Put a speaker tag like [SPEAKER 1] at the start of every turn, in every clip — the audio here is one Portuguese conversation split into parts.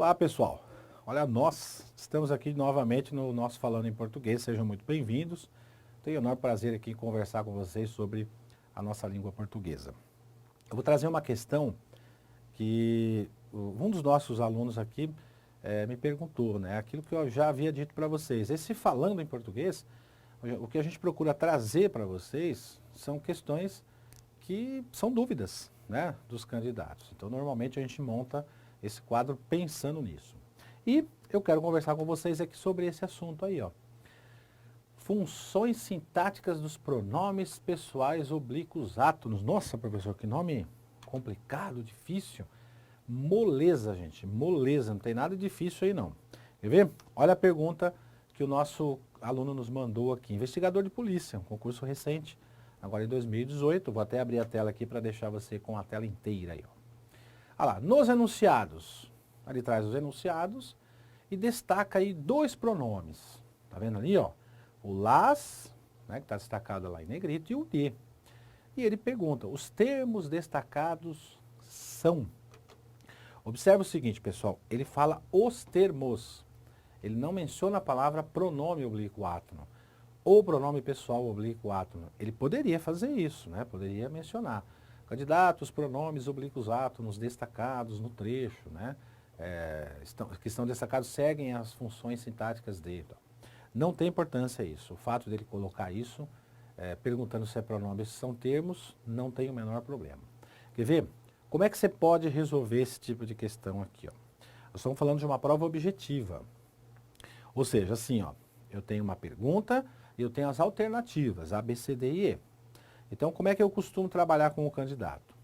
[SPEAKER 1] Olá, pessoal. Olha, nós estamos aqui novamente no nosso Falando em Português. Sejam muito bem-vindos. Tenho o enorme prazer aqui em conversar com vocês sobre a nossa língua portuguesa. Eu vou trazer uma questão que um dos nossos alunos aqui me perguntou, né? Aquilo que eu já havia dito para vocês. Esse Falando em Português, o que a gente procura trazer para vocês são questões que são dúvidas, né, dos candidatos. Então, normalmente a gente monta esse quadro pensando nisso. E eu quero conversar com vocês aqui sobre esse assunto aí, ó. Funções sintáticas dos pronomes pessoais oblíquos átonos. Nossa, professor, que nome complicado, difícil. Moleza, gente, moleza, não tem nada difícil aí não. Quer ver? Olha a pergunta que o nosso aluno nos mandou aqui. Investigador de polícia, um concurso recente, agora em 2018. Vou até abrir a tela aqui para deixar você com a tela inteira aí, ó. Olha lá, nos enunciados, ali traz os enunciados e destaca aí dois pronomes. Tá vendo ali, ó? O las, né, que está destacado lá em negrito, e o de. E ele pergunta, os termos destacados são. Observe o seguinte, pessoal, ele fala os termos. Ele não menciona a palavra pronome oblíquo átono ou pronome pessoal oblíquo átono. Ele poderia fazer isso, né? Poderia mencionar. Candidatos, pronomes oblíquos átonos destacados no trecho, né? Que estão destacados seguem as funções sintáticas dele. Não tem importância isso. O fato dele colocar isso, perguntando se é pronome ou se são termos, não tem o menor problema. Quer ver? Como é que você pode resolver esse tipo de questão aqui, ó? Nós estamos falando de uma prova objetiva. Ou seja, assim, ó, eu tenho uma pergunta e eu tenho as alternativas, A, B, C, D e E. Então, como é que eu costumo trabalhar com o candidato?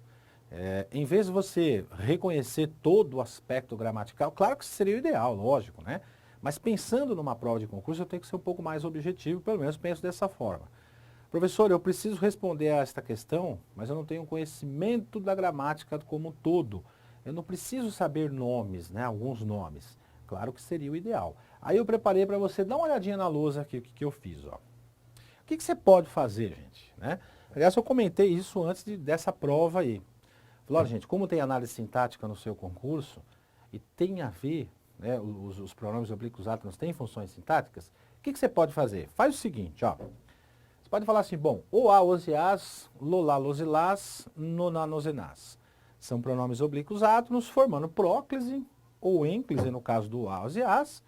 [SPEAKER 1] Em vez de você reconhecer todo o aspecto gramatical, claro que seria o ideal, lógico, né? Mas pensando numa prova de concurso, eu tenho que ser um pouco mais objetivo, pelo menos penso dessa forma. Professor, eu preciso responder a esta questão, mas eu não tenho conhecimento da gramática como um todo. Eu não preciso saber nomes, né? Alguns nomes. Claro que seria o ideal. Aí eu preparei para você dar uma olhadinha na lousa aqui, o que eu fiz, ó. O que você pode fazer, gente, né? Aliás, eu comentei isso antes dessa prova aí. Falei, olha, gente, como tem análise sintática no seu concurso e tem a ver, né, os pronomes oblíquos átonos têm funções sintáticas, o que você pode fazer? Faz o seguinte, ó. Você pode falar assim, bom, oá, osiás, lolá, losilás, noná, nozenás. São pronomes oblíquos átonos formando próclise ou ênclise, no caso do oá, osiás,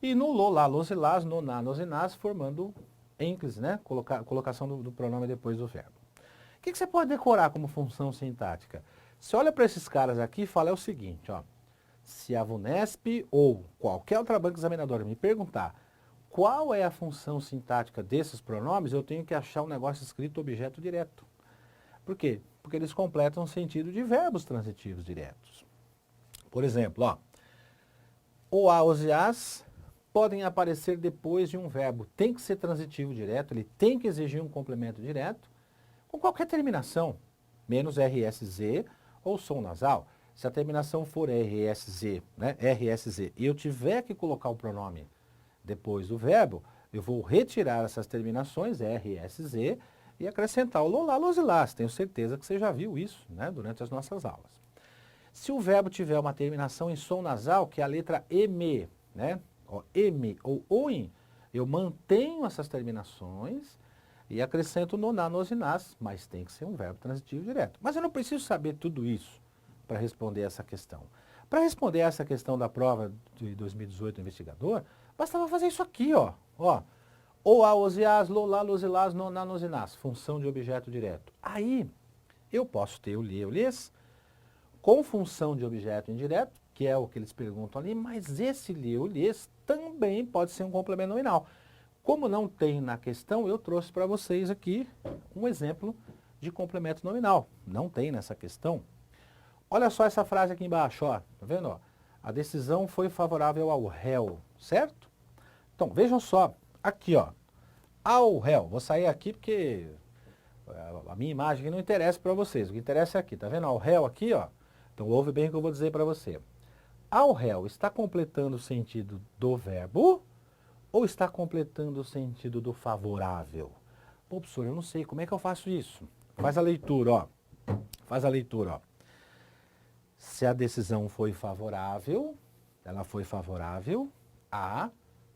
[SPEAKER 1] e no lolá, losilás, noná, nozenás, formando ênclise, né? Colocação do pronome depois do verbo. O que você pode decorar como função sintática? Você olha para esses caras aqui e fala o seguinte, ó. Se a VUNESP ou qualquer outra banca examinadora me perguntar qual é a função sintática desses pronomes, eu tenho que achar um negócio escrito objeto direto. Por quê? Porque eles completam o sentido de verbos transitivos diretos. Por exemplo, ó. Oá, osiás podem aparecer depois de um verbo. Tem que ser transitivo direto, ele tem que exigir um complemento direto, com qualquer terminação, menos RSZ ou som nasal. Se a terminação for RSZ, né, RSZ, e eu tiver que colocar o pronome depois do verbo, eu vou retirar essas terminações, RSZ, e acrescentar o lolá, losilás. Tenho certeza que você já viu isso, né, durante as nossas aulas. Se o verbo tiver uma terminação em som nasal, que é a letra M, né, ó, M ou OIN, eu mantenho essas terminações e acrescento noná, nozinás, mas tem que ser um verbo transitivo direto. Mas eu não preciso saber tudo isso para responder essa questão. Para responder essa questão da prova de 2018 do investigador, bastava fazer isso aqui, ó. Oá, osiás, lolá, losilás, noná, nozinás, função de objeto direto. Aí, eu posso ter o lhe, o lhes, com função de objeto indireto, que é o que eles perguntam ali, mas esse lhe, o lhes, também pode ser um complemento nominal. Como não tem na questão, eu trouxe para vocês aqui um exemplo de complemento nominal. Não tem nessa questão. Olha só essa frase aqui embaixo, ó. Tá vendo? Ó? A decisão foi favorável ao réu, certo? Então, vejam só. Aqui, ó. Ao réu. Vou sair aqui porque a minha imagem não interessa para vocês. O que interessa é aqui. Tá vendo? Ao réu aqui, ó. Então, ouve bem o que eu vou dizer para você. Ao réu está completando o sentido do verbo ou está completando o sentido do favorável? Pô, professor, eu não sei, como é que eu faço isso? Faz a leitura, ó. Faz a leitura, ó. Se a decisão foi favorável, Ela foi favorável a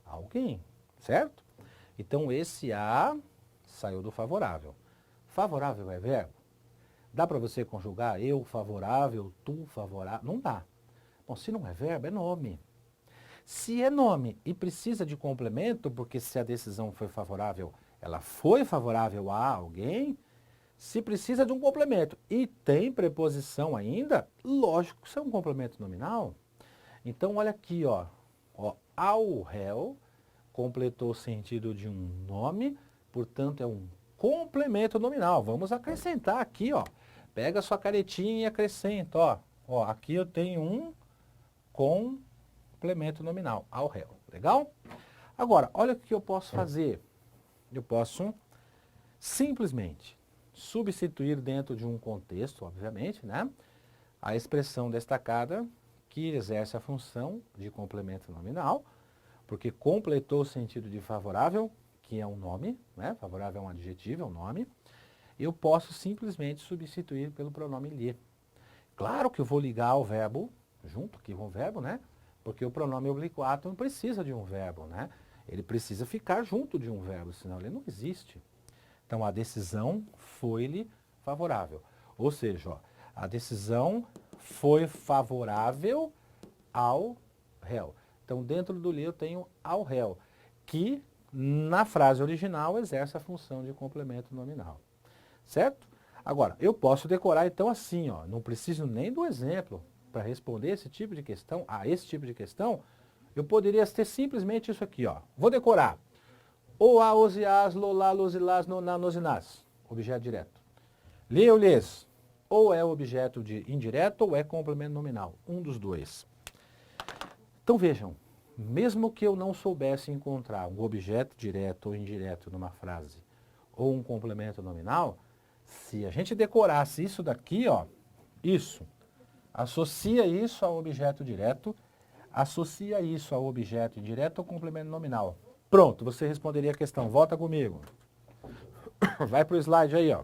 [SPEAKER 1] alguém, certo? Então, esse a saiu do favorável. Favorável é verbo? Dá para você conjugar eu favorável, tu favorável? Não dá. Bom, se não é verbo, é nome. Se é nome e precisa de complemento, porque se a decisão foi favorável, ela foi favorável a alguém, se precisa de um complemento e tem preposição ainda, lógico que isso é um complemento nominal. Então, olha aqui, ó, ao réu completou o sentido de um nome, portanto, é um complemento nominal. Vamos acrescentar aqui, ó. Pega a sua canetinha e acrescenta, ó. Ó, aqui eu tenho um complemento nominal, ao réu. Legal? Agora, olha o que eu posso fazer. Eu posso simplesmente substituir dentro de um contexto, obviamente, né, a expressão destacada que exerce a função de complemento nominal, porque completou o sentido de favorável, que é um nome, né, favorável é um adjetivo, é um nome, eu posso simplesmente substituir pelo pronome lhe. Claro que eu vou ligar o verbo junto aqui com o verbo, né, porque o pronome oblíquo não precisa de um verbo, né, ele precisa ficar junto de um verbo, senão ele não existe. Então, a decisão foi-lhe favorável. Ou seja, ó, a decisão foi favorável ao réu. Então, dentro do lhe eu tenho ao réu, que na frase original exerce a função de complemento nominal. Certo? Agora, eu posso decorar então assim, ó, não preciso nem do exemplo para responder esse tipo de questão, eu poderia ter simplesmente isso aqui, ó. Vou decorar. O, a, os, e, as, lolá, losilás, noná, nosinás. Objeto direto. Lê ou lês. Ou é objeto de indireto ou é complemento nominal. Um dos dois. Então vejam, mesmo que eu não soubesse encontrar um objeto direto ou indireto numa frase, ou um complemento nominal, se a gente decorasse isso daqui, ó, isso, associa isso ao objeto direto, associa isso ao objeto indireto ou complemento nominal. Pronto, você responderia a questão. Volta comigo. Vai para o slide aí, ó.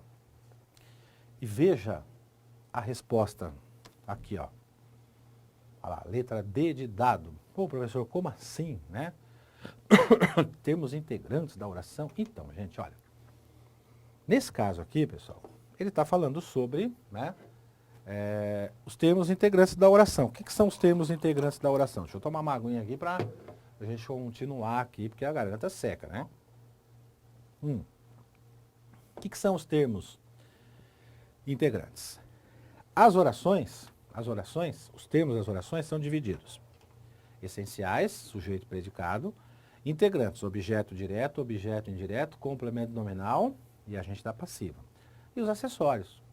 [SPEAKER 1] E veja a resposta aqui, ó. Olha lá, letra D de dado. Pô, professor, como assim, né? Termos integrantes da oração. Então, gente, olha. Nesse caso aqui, pessoal, ele está falando sobre, né, os termos integrantes da oração. O que são os termos integrantes da oração? Deixa eu tomar uma aguinha aqui para a gente continuar aqui, porque a garganta seca, né? O que são os termos integrantes? As orações, os termos das orações são divididos. Essenciais, sujeito, predicado. Integrantes, objeto direto, objeto indireto, complemento nominal e agente da passiva. E os acessórios,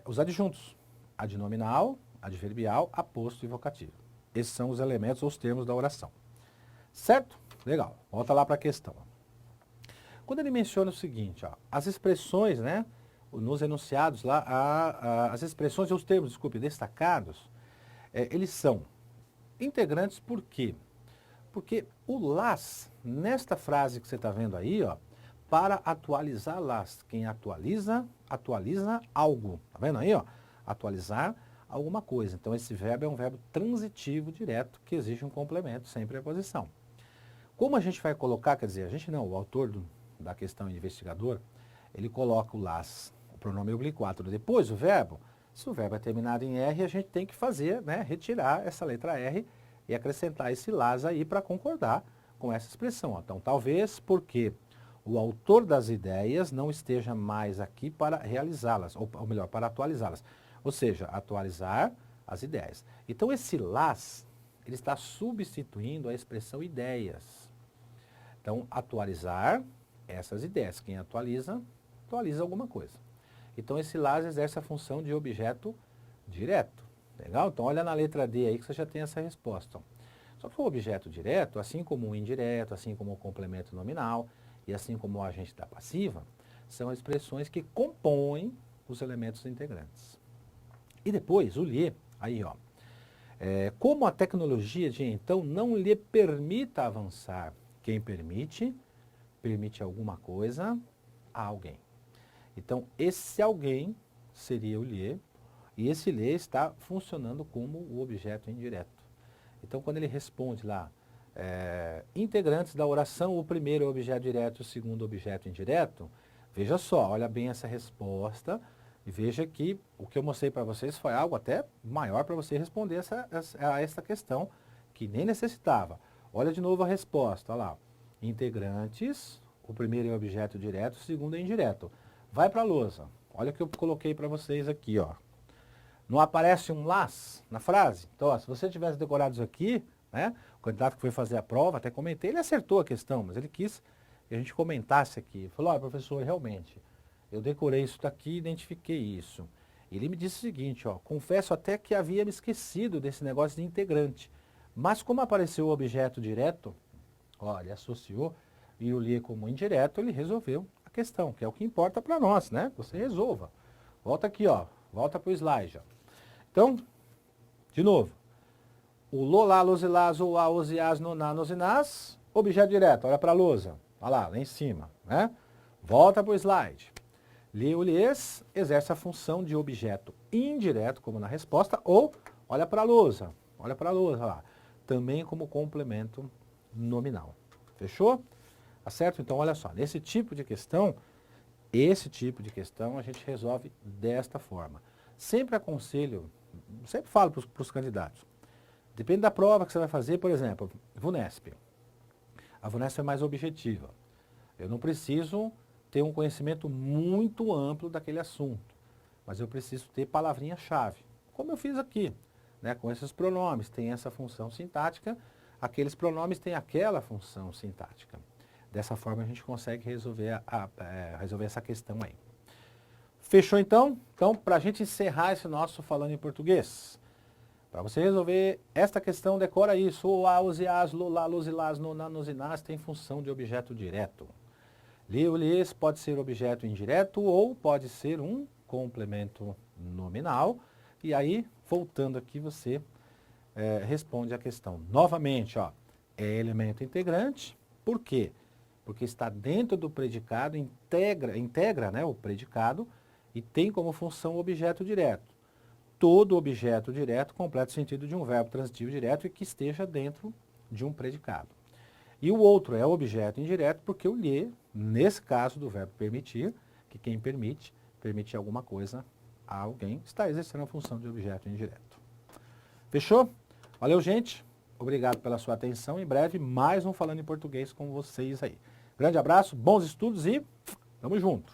[SPEAKER 1] os adjuntos, adnominal, adverbial, aposto e vocativo. Esses são os elementos ou os termos da oração. Certo? Legal. Volta lá para a questão. Quando ele menciona o seguinte, ó, as expressões, né, nos enunciados lá, as expressões e os termos, desculpe, destacados, eles são integrantes por quê? Porque o las, nesta frase que você está vendo aí, ó, para atualizar las, quem atualiza, atualiza algo. Tá vendo aí, ó? Atualizar alguma coisa. Então, esse verbo é um verbo transitivo direto que exige um complemento sem preposição. Como a gente vai colocar, quer dizer, a gente não, o autor da questão investigador, ele coloca o las, o pronome oblíquo, depois o verbo. Se o verbo é terminado em R, a gente tem que fazer, né, retirar essa letra R e acrescentar esse las aí para concordar com essa expressão. Então, talvez porque o autor das ideias não esteja mais aqui para realizá-las, ou melhor, para atualizá-las. Ou seja, atualizar as ideias. Então, esse las, ele está substituindo a expressão ideias. Então, atualizar essas ideias. Quem atualiza, atualiza alguma coisa. Então, esse las exerce a função de objeto direto. Legal? Então, olha na letra D aí que você já tem essa resposta. Só que o objeto direto, assim como o indireto, assim como o complemento nominal e assim como o agente da passiva, são expressões que compõem os elementos integrantes. E depois, o lhe, aí ó, como a tecnologia de então não lhe permita avançar, quem permite, permite alguma coisa a alguém. Então, esse alguém seria o lhe, e esse lhe está funcionando como o objeto indireto. Então, quando ele responde lá, integrantes da oração, o primeiro é objeto direto, o segundo objeto indireto, veja só, olha bem essa resposta e veja que o que eu mostrei para vocês foi algo até maior para você responder a essa questão, que nem necessitava. Olha de novo a resposta, olha lá. Integrantes, o primeiro é objeto direto, o segundo é indireto. Vai para a lousa. Olha o que eu coloquei para vocês aqui, ó. Não aparece um las na frase? Então, ó, se você tivesse decorado isso aqui, né, o candidato que foi fazer a prova, até comentei, ele acertou a questão, mas ele quis que a gente comentasse aqui. Falou, ó, professor, realmente, eu decorei isso daqui e identifiquei isso. Ele me disse o seguinte, ó, confesso até que havia me esquecido desse negócio de integrante, mas como apareceu o objeto direto, ó, ele associou e o li como indireto, ele resolveu a questão, que é o que importa para nós, né? Você resolva. Volta aqui, ó, volta para o slide, ó. Então, de novo, o lolá, losilás, oá, osiás, noná, nosinás, objeto direto, olha para a lousa, olha lá em cima, né? Volta para o slide. Lê ou lês exerce a função de objeto indireto, como na resposta, ou olha para a lousa, lá, também como complemento nominal. Fechou? Tá certo? Então, olha só, esse tipo de questão a gente resolve desta forma. Sempre aconselho, sempre falo para os candidatos, depende da prova que você vai fazer, por exemplo, VUNESP. A VUNESP é mais objetiva. Eu não preciso ter um conhecimento muito amplo daquele assunto, mas eu preciso ter palavrinha-chave, como eu fiz aqui, né? Com esses pronomes, tem essa função sintática, aqueles pronomes têm aquela função sintática. Dessa forma a gente consegue resolver, resolver essa questão aí. Fechou então? Então, para a gente encerrar esse nosso Falando em Português, para você resolver esta questão, decora isso. O a, os, as, lolá, losilás, noná, nosinás tem função de objeto direto. Li, o lies pode ser objeto indireto ou pode ser um complemento nominal. E aí, voltando aqui, você responde a questão. Novamente, ó, é elemento integrante. Por quê? Porque está dentro do predicado, integra, né, o predicado e tem como função o objeto direto. Todo objeto direto completa o sentido de um verbo transitivo direto e que esteja dentro de um predicado. E o outro é objeto indireto porque o lhe, nesse caso do verbo permitir, que quem permite alguma coisa a alguém, está exercendo a função de objeto indireto. Fechou? Valeu, gente. Obrigado pela sua atenção. Em breve, mais um Falando em Português com vocês aí. Grande abraço, bons estudos e tamo junto.